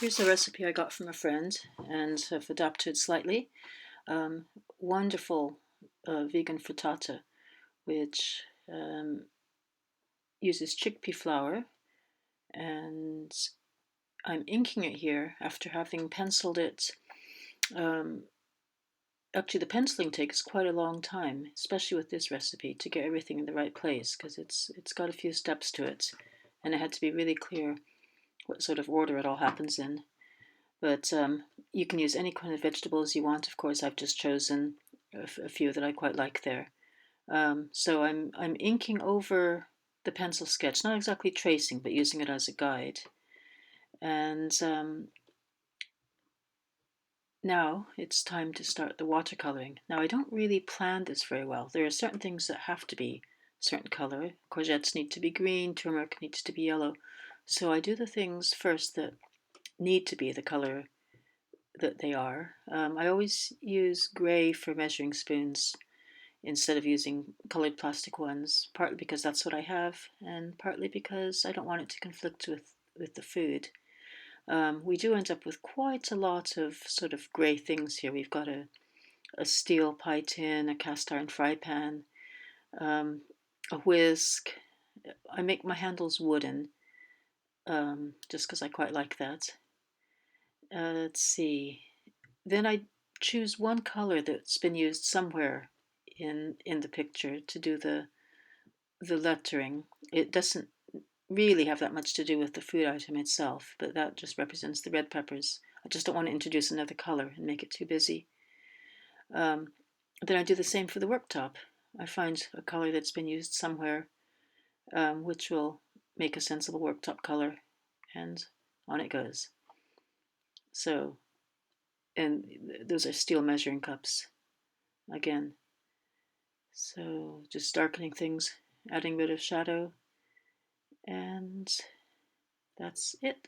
here's a recipe I got from a friend and have adapted slightly. Um, Wonderful vegan frittata, which uses chickpea flour, and I'm inking it here after having penciled it. Um, Actually, the penciling takes quite a long time, especially with this recipe, to get everything in the right place because it's got a few steps to it, and it had to be really clear what sort of order it all happens in. But you can use any kind of vegetables you want. Of course, I've just chosen a few that I quite like there. So I'm inking over the pencil sketch, not exactly tracing, but using it as a guide. And now it's time to start the watercoloring. Now I don't really plan this very well. There are certain things that have to be a certain color. Courgettes need to be green, turmeric needs to be yellow. So I do the things first that need to be the color that they are. I always use grey for measuring spoons instead of using colored plastic ones, partly because that's what I have, and partly because I don't want it to conflict with the food. We do end up with quite a lot of sort of grey things here. We've got a steel pie tin, a cast iron fry pan, um, a whisk. I make my handles wooden just because I quite like that. Let's see. Then I choose one color that's been used somewhere in the picture to do the lettering. It doesn't really have that much to do with the food item itself, but that just represents the red peppers. I just don't want to introduce another color and make it too busy. Um, then I do the same for the worktop. I find a color that's been used somewhere, which will make a sensible worktop color, and on it goes. So, and those are steel measuring cups again. So just darkening things, adding a bit of shadow, and that's it.